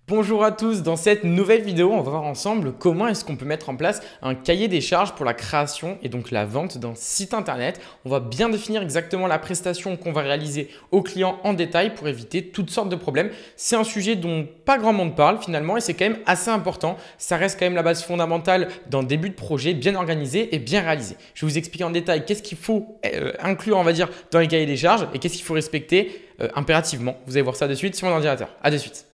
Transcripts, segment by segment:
Bonjour à tous, dans cette nouvelle vidéo, on va voir ensemble comment est-ce qu'on peut mettre en place un cahier des charges pour la création et donc la vente d'un site internet. On va bien définir exactement la prestation qu'on va réaliser au client en détail pour éviter toutes sortes de problèmes. C'est un sujet dont pas grand monde parle finalement et c'est quand même assez important. Ça reste quand même la base fondamentale d'un début de projet bien organisé et bien réalisé. Je vais vous expliquer en détail qu'est-ce qu'il faut inclure, on va dire, dans les cahiers des charges et qu'est-ce qu'il faut respecter impérativement. Vous allez voir ça de suite sur mon ordinateur. À de suite.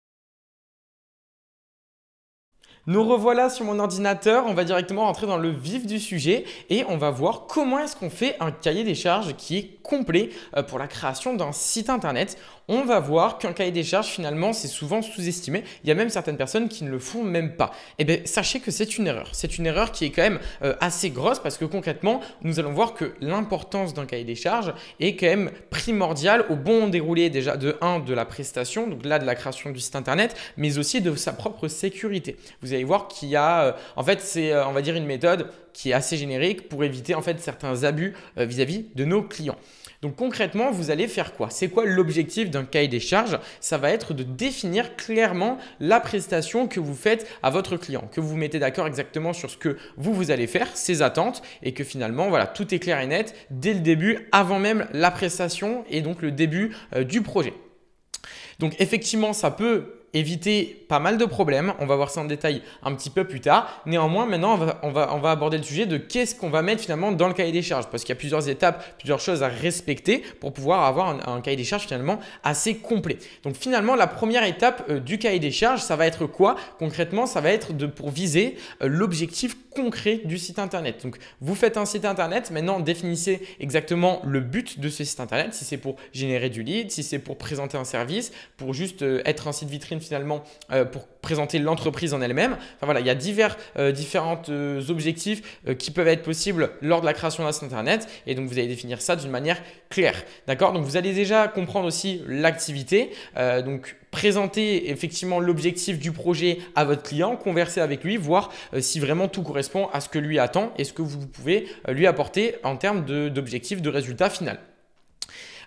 Nous revoilà sur mon ordinateur, on va directement rentrer dans le vif du sujet et on va voir comment est-ce qu'on fait un cahier des charges qui est complet pour la création d'un site internet. On va voir qu'un cahier des charges finalement c'est souvent sous-estimé. Il y a même certaines personnes qui ne le font même pas. Eh bien sachez que c'est une erreur. C'est une erreur qui est quand même assez grosse parce que concrètement nous allons voir que l'importance d'un cahier des charges est quand même primordiale au bon déroulé déjà de la prestation, donc là de la création du site internet, mais aussi de sa propre sécurité. Vous allez voir qu'il y a, en fait, c'est, on va dire, une méthode qui est assez générique pour éviter en fait certains abus vis-à-vis de nos clients. Donc concrètement, vous allez faire quoi? C'est quoi l'objectif d'un cahier des charges? Ça va être de définir clairement la prestation que vous faites à votre client, que vous vous mettez d'accord exactement sur ce que vous allez faire, ses attentes et que finalement, voilà, tout est clair et net dès le début, avant même la prestation et donc le début du projet. Donc effectivement, ça peut éviter pas mal de problèmes. On va voir ça en détail un petit peu plus tard. Néanmoins, maintenant, on va aborder le sujet de qu'est-ce qu'on va mettre finalement dans le cahier des charges parce qu'il y a plusieurs étapes, plusieurs choses à respecter pour pouvoir avoir un cahier des charges finalement assez complet. Donc finalement, la première étape du cahier des charges, ça va être quoi? Concrètement, ça va être pour viser l'objectif concret du site internet. Donc vous faites un site internet, maintenant définissez exactement le but de ce site internet, si c'est pour générer du lead, si c'est pour présenter un service, pour juste être un site vitrine finalement pour présenter l'entreprise en elle-même. Enfin voilà, il y a différents objectifs qui peuvent être possibles lors de la création d'un site internet et donc vous allez définir ça d'une manière claire. D'accord? Donc vous allez déjà comprendre aussi l'activité. Donc présenter effectivement l'objectif du projet à votre client, converser avec lui, voir si vraiment tout correspond à ce que lui attend et ce que vous pouvez lui apporter en termes d'objectif, de résultat final.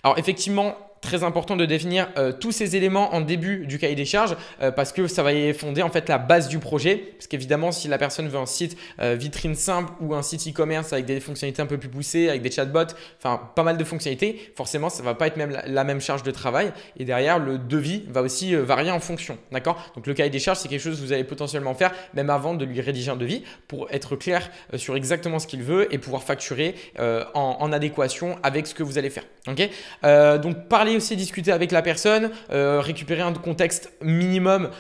Alors effectivement, très important de définir tous ces éléments en début du cahier des charges parce que ça va fonder en fait la base du projet. Parce qu'évidemment, si la personne veut un site vitrine simple ou un site e-commerce avec des fonctionnalités un peu plus poussées, avec des chatbots, enfin pas mal de fonctionnalités, forcément, ça ne va pas être même la même charge de travail. Et derrière, le devis va aussi varier en fonction. D'accord? Donc le cahier des charges, c'est quelque chose que vous allez potentiellement faire même avant de lui rédiger un devis pour être clair sur exactement ce qu'il veut et pouvoir facturer en adéquation avec ce que vous allez faire. Okay? Donc parler aussi, discuter avec la personne, récupérer un contexte minimal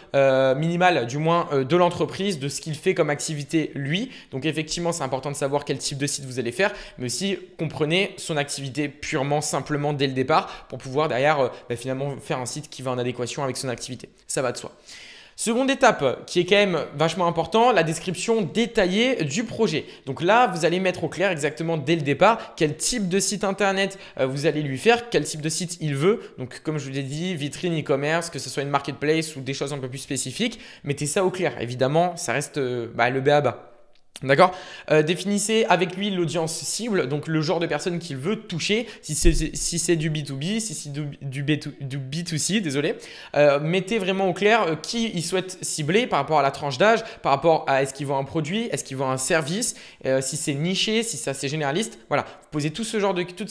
du moins de l'entreprise, de ce qu'il fait comme activité lui. Donc effectivement, c'est important de savoir quel type de site vous allez faire, mais aussi comprenez son activité purement, simplement dès le départ pour pouvoir derrière finalement faire un site qui va en adéquation avec son activité. Ça va de soi. Seconde étape qui est quand même vachement important, la description détaillée du projet. Donc là, vous allez mettre au clair exactement dès le départ quel type de site internet vous allez lui faire, quel type de site il veut. Donc comme je vous l'ai dit, vitrine e-commerce, que ce soit une marketplace ou des choses un peu plus spécifiques, mettez ça au clair. Évidemment, ça reste le b.a.-ba. D'accord? Définissez avec lui l'audience cible, donc le genre de personne qu'il veut toucher, si c'est du B2B, si c'est du B2C, désolé. Mettez vraiment au clair qui il souhaite cibler par rapport à la tranche d'âge, par rapport à est-ce qu'il vend un produit, est-ce qu'il vend un service, si c'est niché, si c'est assez généraliste. Voilà, posez tout ce genre toutes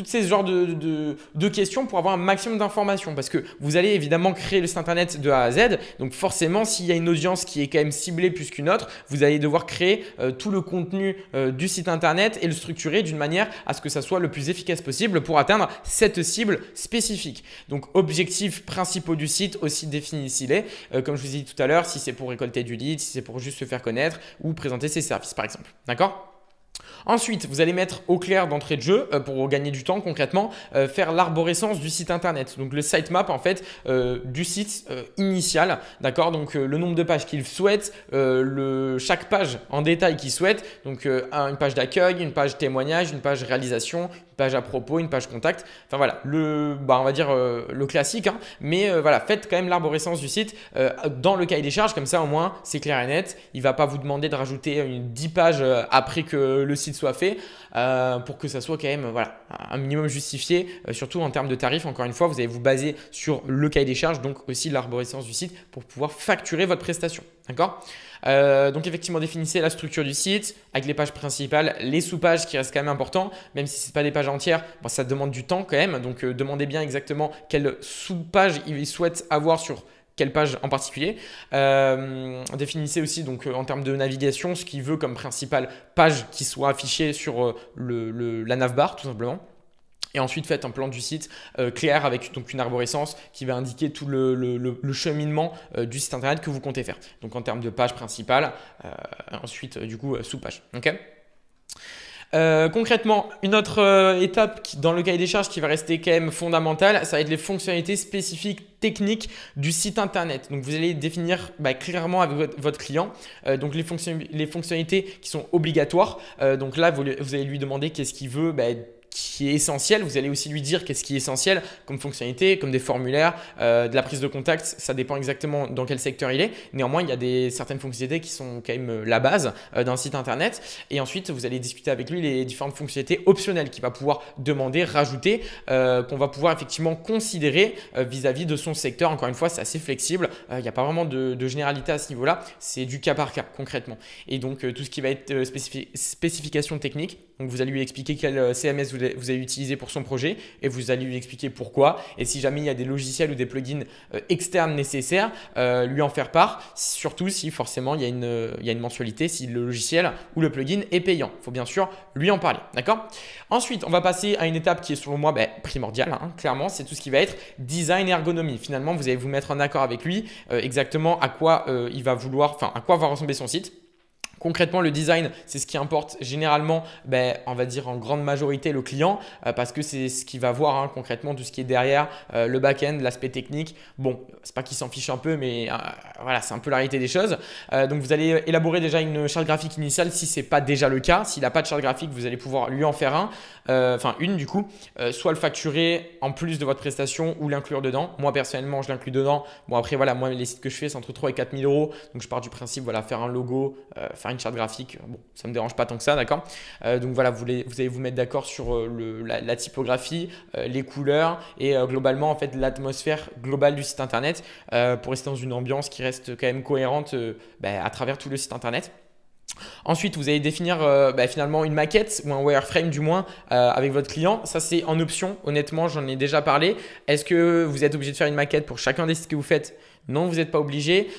ces genres de questions pour avoir un maximum d'informations parce que vous allez évidemment créer le site internet de A à Z. Donc forcément, s'il y a une audience qui est quand même ciblée plus qu'une autre, vous allez devoir créer tout le contenu du site internet et le structurer d'une manière à ce que ça soit le plus efficace possible pour atteindre cette cible spécifique. Donc objectifs principaux du site aussi définis s'il est, comme je vous ai dit tout à l'heure, si c'est pour récolter du lead, si c'est pour juste se faire connaître ou présenter ses services par exemple. D'accord ? Ensuite, vous allez mettre au clair d'entrée de jeu pour gagner du temps concrètement, faire l'arborescence du site internet. Donc le sitemap en fait du site initial, d'accord? Donc le nombre de pages qu'il souhaite, chaque page en détail qu'il souhaite. Donc une page d'accueil, une page témoignage, une page réalisation, une page à propos, une page contact. Enfin voilà, on va dire le classique, hein, mais voilà, faites quand même l'arborescence du site dans le cahier des charges, comme ça au moins c'est clair et net. Il ne va pas vous demander de rajouter 10 pages après que le site soit fait pour que ça soit quand même voilà, un minimum justifié, surtout en termes de tarifs. Encore une fois, vous allez vous baser sur le cahier des charges, donc aussi l'arborescence du site pour pouvoir facturer votre prestation. D'accord ? Donc effectivement, définissez la structure du site avec les pages principales, les sous-pages qui restent quand même importants, même si ce n'est pas des pages entières, bon, ça demande du temps quand même. Donc demandez bien exactement quelle sous-page il souhaite avoir sur quelle page en particulier. Définissez aussi donc en termes de navigation ce qu'il veut comme principale page qui soit affichée sur la navbar tout simplement. Et ensuite, faites un plan du site clair avec donc une arborescence qui va indiquer tout le cheminement du site internet que vous comptez faire. Donc en termes de page principale, ensuite du coup sous-page. Okay. Concrètement, une autre étape dans le cahier des charges qui va rester quand même fondamentale, ça va être les fonctionnalités spécifiques techniques du site internet. Donc vous allez définir clairement avec votre client donc les fonctionnalités qui sont obligatoires. Donc là, vous allez lui demander qu'est-ce qu'il veut qui est essentiel. Vous allez aussi lui dire qu'est-ce qui est essentiel comme fonctionnalité, comme des formulaires, de la prise de contact. Ça dépend exactement dans quel secteur il est. Néanmoins, il y a certaines fonctionnalités qui sont quand même la base d'un site internet. Et ensuite, vous allez discuter avec lui les différentes fonctionnalités optionnelles qu'il va pouvoir demander, rajouter, qu'on va pouvoir effectivement considérer vis-à-vis de son secteur. Encore une fois, c'est assez flexible. Il n'y a pas vraiment de généralité à ce niveau-là. C'est du cas par cas concrètement. Et donc, tout ce qui va être spécification technique, donc vous allez lui expliquer quel CMS vous allez utiliser pour son projet et vous allez lui expliquer pourquoi. Et si jamais il y a des logiciels ou des plugins externes nécessaires, lui en faire part, surtout si forcément il y a une mensualité, si le logiciel ou le plugin est payant. Il faut bien sûr lui en parler. D'accord ? Ensuite, on va passer à une étape qui est selon moi primordiale. Clairement, c'est tout ce qui va être design et ergonomie. Finalement, vous allez vous mettre en accord avec lui exactement à quoi il va vouloir, enfin à quoi va ressembler son site. Concrètement, le design, c'est ce qui importe généralement, on va dire en grande majorité le client parce que c'est ce qu'il va voir concrètement tout ce qui est derrière, le back-end, l'aspect technique. Bon, c'est pas qu'il s'en fiche un peu, mais voilà, c'est un peu la réalité des choses. Donc, vous allez élaborer déjà une charte graphique initiale si ce n'est pas déjà le cas. S'il n'a pas de charte graphique, vous allez pouvoir lui en faire une du coup, soit le facturer en plus de votre prestation ou l'inclure dedans. Moi, personnellement, je l'inclus dedans. Bon, après, voilà, moi, les sites que je fais, c'est entre 3 et 4 000 euros. Donc, je pars du principe, voilà, faire un logo, faire une charte graphique, bon, ça ne me dérange pas tant que ça, d'accord. Donc voilà, vous allez vous mettre d'accord sur la typographie, les couleurs et globalement en fait l'atmosphère globale du site internet pour rester dans une ambiance qui reste quand même cohérente à travers tout le site internet. Ensuite, vous allez définir finalement une maquette ou un wireframe du moins avec votre client. Ça, c'est en option. Honnêtement, j'en ai déjà parlé. Est-ce que vous êtes obligé de faire une maquette pour chacun des sites que vous faites ? Non, vous n'êtes pas obligé.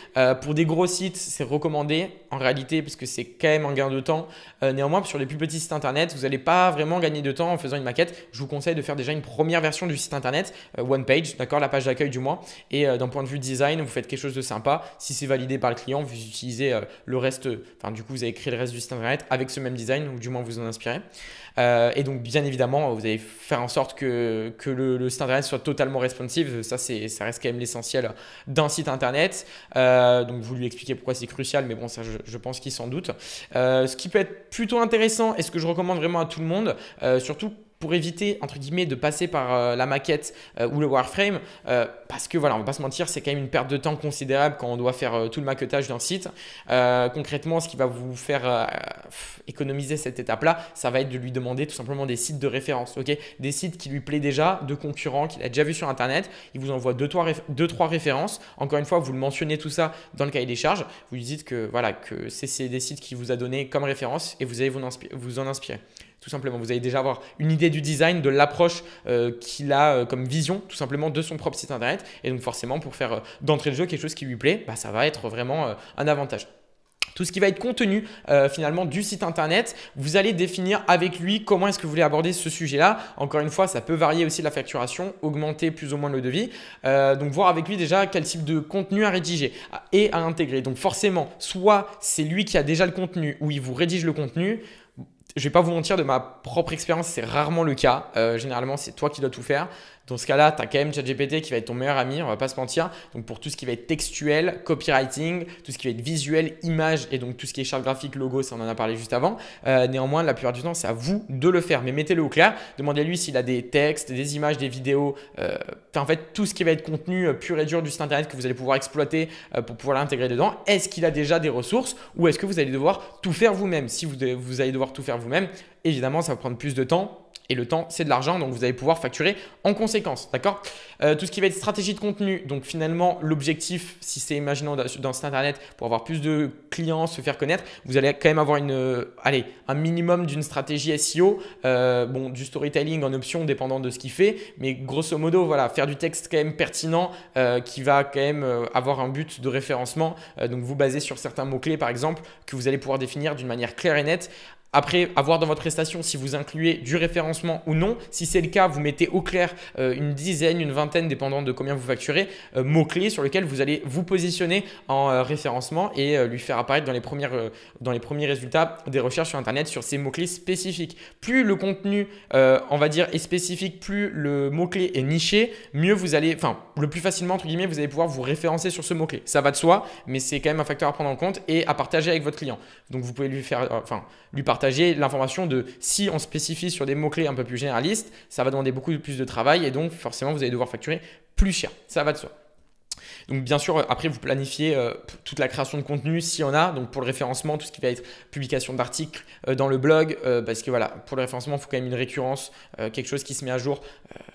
Pour des gros sites, c'est recommandé en réalité parce que c'est quand même un gain de temps. Néanmoins, sur les plus petits sites internet, vous n'allez pas vraiment gagner de temps en faisant une maquette. Je vous conseille de faire déjà une première version du site internet, one page, d'accord, la page d'accueil du moins. Et d'un point de vue design, vous faites quelque chose de sympa. Si c'est validé par le client, vous utilisez le reste. Enfin, du coup, vous avez créé le reste du site internet avec ce même design ou du moins vous en inspirez. Et donc, bien évidemment, vous allez faire en sorte que le site internet soit totalement responsive. Ça reste quand même l'essentiel d'un site internet. Donc, vous lui expliquez pourquoi c'est crucial, mais bon, ça, je pense qu'il s'en doute. Ce qui peut être plutôt intéressant et ce que je recommande vraiment à tout le monde, surtout pour éviter entre guillemets de passer par la maquette ou le wireframe parce que voilà, on va pas se mentir, c'est quand même une perte de temps considérable quand on doit faire tout le maquettage d'un site. Concrètement, ce qui va vous faire économiser cette étape-là, ça va être de lui demander tout simplement des sites de référence, des sites qui lui plaisent déjà, de concurrents qu'il a déjà vu sur internet. Il vous envoie 2-3 références. Encore une fois, vous le mentionnez tout ça dans le cahier des charges. Vous lui dites que voilà, que c'est des sites qu'il vous a donné comme référence et vous allez vous en inspirer. Tout simplement, vous allez déjà avoir une idée du design, de l'approche qu'il a comme vision tout simplement de son propre site internet. Et donc forcément, pour faire d'entrée de jeu quelque chose qui lui plaît, ça va être vraiment un avantage. Tout ce qui va être contenu finalement du site internet, vous allez définir avec lui comment est-ce que vous voulez aborder ce sujet-là. Encore une fois, ça peut varier aussi la facturation, augmenter plus ou moins le devis. Donc, voir avec lui déjà quel type de contenu à rédiger et à intégrer. Donc, forcément, soit c'est lui qui a déjà le contenu ou il vous rédige le contenu. Je ne vais pas vous mentir, de ma propre expérience, c'est rarement le cas. Généralement, c'est toi qui dois tout faire. Dans ce cas-là, tu as quand même ChatGPT qui va être ton meilleur ami, on va pas se mentir. Donc pour tout ce qui va être textuel, copywriting, tout ce qui va être visuel, image et donc tout ce qui est charte graphique, logo, ça on en a parlé juste avant. Néanmoins, la plupart du temps, c'est à vous de le faire. Mais mettez-le au clair. Demandez-lui s'il a des textes, des images, des vidéos, en fait tout ce qui va être contenu pur et dur du site internet que vous allez pouvoir exploiter pour pouvoir l'intégrer dedans. Est-ce qu'il a déjà des ressources ou est-ce que vous allez devoir tout faire vous-même? Si vous allez devoir tout faire vous-même, évidemment, ça va prendre plus de temps. Et le temps, c'est de l'argent, donc vous allez pouvoir facturer en conséquence, d'accord? Tout ce qui va être stratégie de contenu, donc finalement, l'objectif, si c'est, imaginons, dans site internet, pour avoir plus de clients, se faire connaître, vous allez quand même avoir un minimum d'une stratégie SEO, du storytelling en option, dépendant de ce qu'il fait, mais grosso modo, voilà, faire du texte quand même pertinent, qui va quand même avoir un but de référencement, donc vous basez sur certains mots-clés, par exemple, que vous allez pouvoir définir d'une manière claire et nette. Après, à voir dans votre prestation si vous incluez du référencement ou non. Si c'est le cas, vous mettez au clair une dizaine, une vingtaine, dépendant de combien vous facturez, mots-clés sur lesquels vous allez vous positionner en référencement et lui faire apparaître dans les premiers résultats des recherches sur Internet sur ces mots-clés spécifiques. Plus le contenu, on va dire, est spécifique, plus le mot-clé est niché, mieux vous allez, le plus facilement, entre guillemets, vous allez pouvoir vous référencer sur ce mot-clé. Ça va de soi, mais c'est quand même un facteur à prendre en compte et à partager avec votre client. Donc, vous pouvez lui partager l'information de si on spécifie sur des mots-clés un peu plus généralistes, ça va demander beaucoup plus de travail et donc forcément vous allez devoir facturer plus cher. Ça va de soi. Donc bien sûr, après vous planifiez toute la création de contenu s'il y en a. Donc pour le référencement, tout ce qui va être publication d'articles dans le blog, parce que voilà, pour le référencement, il faut quand même une récurrence, quelque chose qui se met à jour,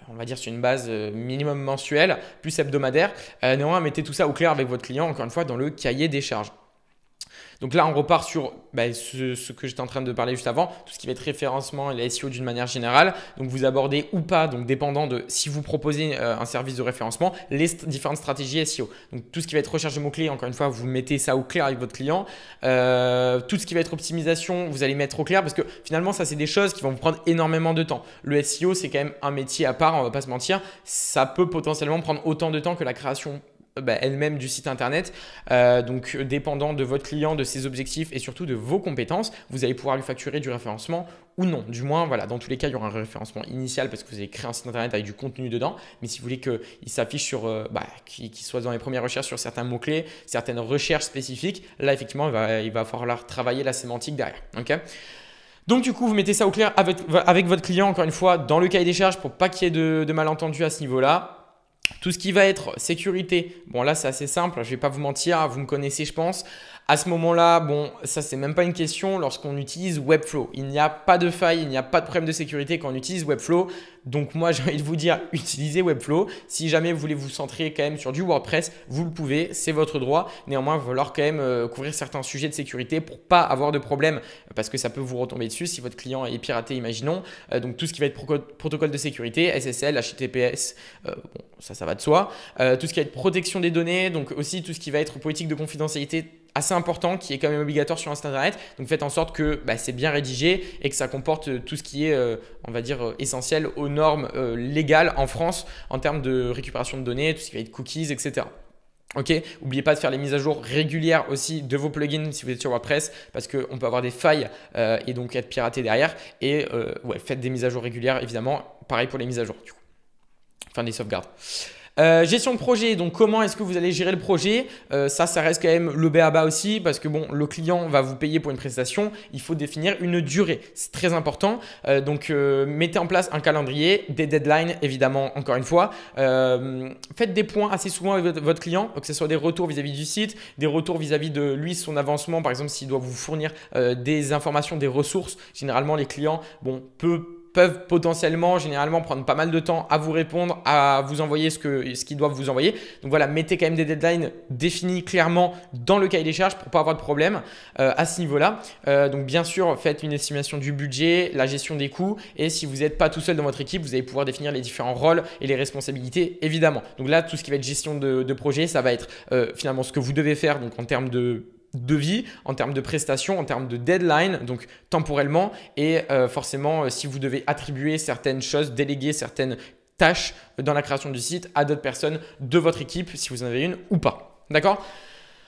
on va dire sur une base minimum mensuelle, plus hebdomadaire. Néanmoins, mettez tout ça au clair avec votre client, encore une fois, dans le cahier des charges. Donc là, on repart sur ce que j'étais en train de parler juste avant, tout ce qui va être référencement et la SEO d'une manière générale. Donc vous abordez ou pas, donc dépendant de si vous proposez un service de référencement, les différentes stratégies SEO. Donc tout ce qui va être recherche de mots-clés, encore une fois, vous mettez ça au clair avec votre client. Tout ce qui va être optimisation, vous allez mettre au clair parce que finalement, ça c'est des choses qui vont vous prendre énormément de temps. Le SEO, c'est quand même un métier à part, on ne va pas se mentir. Ça peut potentiellement prendre autant de temps que la création elle-même du site internet. Donc dépendant de votre client, de ses objectifs et surtout de vos compétences, vous allez pouvoir lui facturer du référencement ou non. Du moins, voilà, dans tous les cas, il y aura un référencement initial parce que vous allez créer un site internet avec du contenu dedans. Mais si vous voulez qu'il s'affiche sur, qu'il soit dans les premières recherches sur certains mots-clés, certaines recherches spécifiques, là effectivement, il va falloir travailler la sémantique derrière. Okay. Donc du coup, vous mettez ça au clair avec votre client, encore une fois, dans le cahier des charges pour pas qu'il y ait de malentendus à ce niveau-là. Tout ce qui va être sécurité, bon là c'est assez simple, je ne vais pas vous mentir, vous me connaissez je pense. À ce moment-là, bon ça c'est même pas une question lorsqu'on utilise Webflow. Il n'y a pas de faille, il n'y a pas de problème de sécurité quand on utilise Webflow. Donc moi j'ai envie de vous dire, utilisez Webflow. Si jamais vous voulez vous centrer quand même sur du WordPress, vous le pouvez, c'est votre droit. Néanmoins, il va falloir quand même couvrir certains sujets de sécurité pour pas avoir de problème parce que ça peut vous retomber dessus si votre client est piraté, imaginons. Donc tout ce qui va être protocole de sécurité, SSL, HTTPS, ça va de soi. Tout ce qui va être protection des données, donc aussi tout ce qui va être politique de confidentialité assez important qui est quand même obligatoire sur un site internet. Donc faites en sorte que c'est bien rédigé et que ça comporte tout ce qui est, on va dire, essentiel aux normes légales en France en termes de récupération de données, tout ce qui va être cookies, etc. Ok, n'oubliez pas de faire les mises à jour régulières aussi de vos plugins si vous êtes sur WordPress parce qu'on peut avoir des failles et donc être piraté derrière. Et faites des mises à jour régulières évidemment. Pareil pour les mises à jour du coup. Enfin des sauvegardes. Gestion de projet, donc comment est-ce que vous allez gérer le projet? Ça reste quand même le b.a.-ba aussi parce que bon, le client va vous payer pour une prestation, il faut définir une durée, c'est très important. Donc mettez en place un calendrier, des deadlines évidemment encore une fois. Faites des points assez souvent avec votre client, que ce soit des retours vis-à-vis du site, des retours vis-à-vis de lui, son avancement, par exemple s'il doit vous fournir des informations, des ressources. Généralement les clients peuvent potentiellement, généralement, prendre pas mal de temps à vous répondre, à vous envoyer ce qu'ils doivent vous envoyer. Donc voilà, mettez quand même des deadlines définis clairement dans le cahier des charges pour pas avoir de problème à ce niveau-là. Donc bien sûr, faites une estimation du budget, la gestion des coûts et si vous n'êtes pas tout seul dans votre équipe, vous allez pouvoir définir les différents rôles et les responsabilités évidemment. Donc là, tout ce qui va être gestion de projet, ça va être finalement ce que vous devez faire donc en termes de devis, en termes de prestations, en termes de deadline, donc temporellement et forcément si vous devez attribuer certaines choses, déléguer certaines tâches dans la création du site à d'autres personnes de votre équipe si vous en avez une ou pas. D'accord ?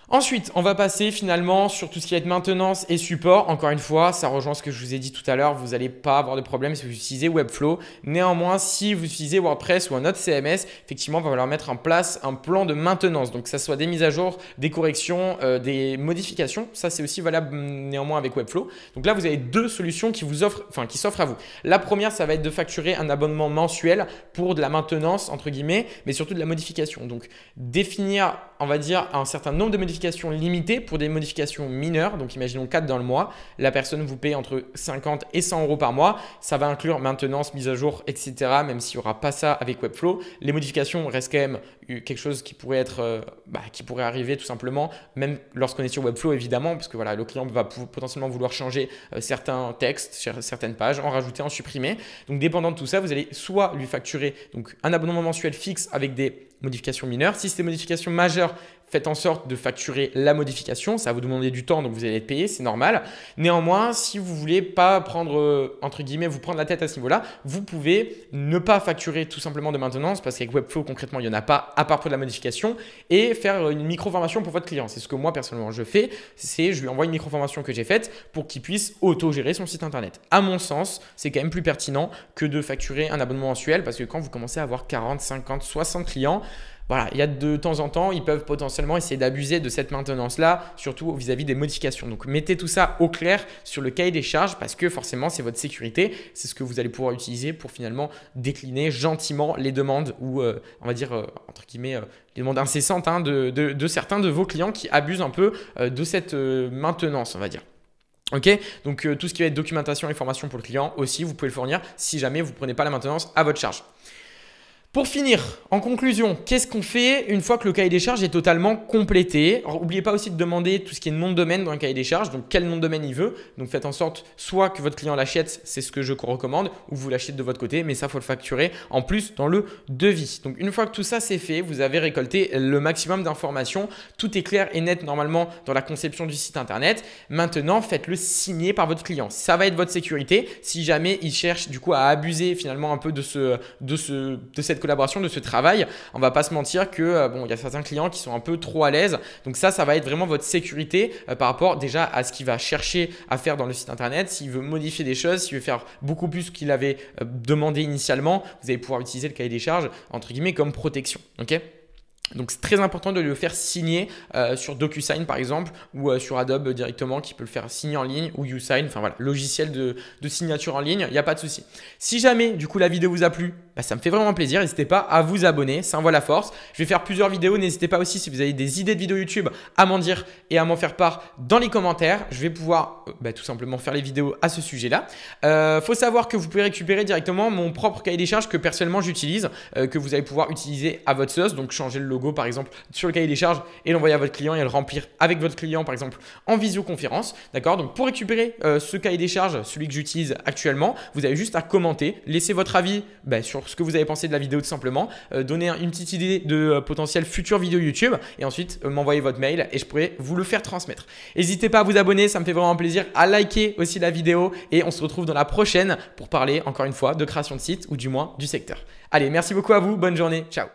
Ensuite, on va passer finalement sur tout ce qui va être maintenance et support. Encore une fois, ça rejoint ce que je vous ai dit tout à l'heure. Vous n'allez pas avoir de problème si vous utilisez Webflow. Néanmoins, si vous utilisez WordPress ou un autre CMS, effectivement, il va falloir mettre en place un plan de maintenance. Donc, que ce soit des mises à jour, des corrections, des modifications. Ça, c'est aussi valable néanmoins avec Webflow. Donc là, vous avez deux solutions qui s'offrent à vous. La première, ça va être de facturer un abonnement mensuel pour de la maintenance, entre guillemets, mais surtout de la modification. Donc, définir, on va dire, un certain nombre de modifications limitées pour des modifications mineures. Donc, imaginons 4 dans le mois. La personne vous paye entre 50 et 100 euros par mois. Ça va inclure maintenance, mise à jour, etc. Même s'il n'y aura pas ça avec Webflow. Les modifications restent quand même quelque chose qui pourrait qui pourrait arriver tout simplement, même lorsqu'on est sur Webflow évidemment, parce que voilà, le client va potentiellement vouloir changer certains textes, certaines pages, en rajouter, en supprimer. Donc, dépendant de tout ça, vous allez soit lui facturer donc, un abonnement mensuel fixe avec des modifications mineures. Si c'est des modifications majeures, faites en sorte de facturer la modification. Ça va vous demander du temps, donc vous allez être payé, c'est normal. Néanmoins, si vous ne voulez pas prendre, entre guillemets, vous prendre la tête à ce niveau-là, vous pouvez ne pas facturer tout simplement de maintenance parce qu'avec Webflow, concrètement, il n'y en a pas à part pour de la modification et faire une micro-formation pour votre client. C'est ce que moi, personnellement, je fais. Je lui envoie une micro-formation que j'ai faite pour qu'il puisse auto-gérer son site internet. À mon sens, c'est quand même plus pertinent que de facturer un abonnement mensuel parce que quand vous commencez à avoir 40, 50, 60 clients, voilà, il y a de temps en temps, ils peuvent potentiellement essayer d'abuser de cette maintenance-là, surtout vis-à-vis des modifications. Donc, mettez tout ça au clair sur le cahier des charges parce que forcément, c'est votre sécurité. C'est ce que vous allez pouvoir utiliser pour finalement décliner gentiment les demandes ou, on va dire, entre guillemets, les demandes incessantes de certains de vos clients qui abusent un peu de cette maintenance, on va dire. Ok, donc tout ce qui va être documentation et formation pour le client aussi, vous pouvez le fournir si jamais vous ne prenez pas la maintenance à votre charge. Pour finir, en conclusion, qu'est-ce qu'on fait une fois que le cahier des charges est totalement complété? Alors, n'oubliez pas aussi de demander tout ce qui est nom de domaine dans le cahier des charges, donc quel nom de domaine il veut. Donc faites en sorte soit que votre client l'achète, c'est ce que je recommande, ou vous l'achetez de votre côté, mais ça, il faut le facturer en plus dans le devis. Donc une fois que tout ça c'est fait, vous avez récolté le maximum d'informations. Tout est clair et net normalement dans la conception du site internet. Maintenant, faites-le signer par votre client. Ça va être votre sécurité si jamais il cherche du coup à abuser finalement un peu de cette collaboration, de ce travail. On va pas se mentir que il y a certains clients qui sont un peu trop à l'aise. Donc ça va être vraiment votre sécurité par rapport déjà à ce qu'il va chercher à faire dans le site internet. S'il veut modifier des choses, s'il veut faire beaucoup plus qu'il avait demandé initialement, vous allez pouvoir utiliser le cahier des charges entre guillemets comme protection. Ok ? Donc, c'est très important de le faire signer sur DocuSign par exemple ou sur Adobe directement qui peut le faire signer en ligne ou YouSign, enfin voilà, logiciel de signature en ligne, il n'y a pas de souci. Si jamais du coup la vidéo vous a plu, ça me fait vraiment plaisir, n'hésitez pas à vous abonner, ça envoie la force. Je vais faire plusieurs vidéos, n'hésitez pas aussi si vous avez des idées de vidéos YouTube à m'en dire et à m'en faire part dans les commentaires. Je vais pouvoir tout simplement faire les vidéos à ce sujet-là. Faut savoir que vous pouvez récupérer directement mon propre cahier des charges que personnellement j'utilise, que vous allez pouvoir utiliser à votre sauce, donc changer le logo par exemple sur le cahier des charges et l'envoyer à votre client et le remplir avec votre client par exemple en visioconférence. D'accord? Donc pour récupérer ce cahier des charges, celui que j'utilise actuellement, vous avez juste à commenter, laisser votre avis sur ce que vous avez pensé de la vidéo tout simplement, donner une petite idée de potentielle future vidéo YouTube et ensuite m'envoyer votre mail et je pourrai vous le faire transmettre. N'hésitez pas à vous abonner, ça me fait vraiment plaisir, à liker aussi la vidéo et on se retrouve dans la prochaine pour parler encore une fois de création de site ou du moins du secteur. Allez, merci beaucoup à vous, bonne journée, ciao.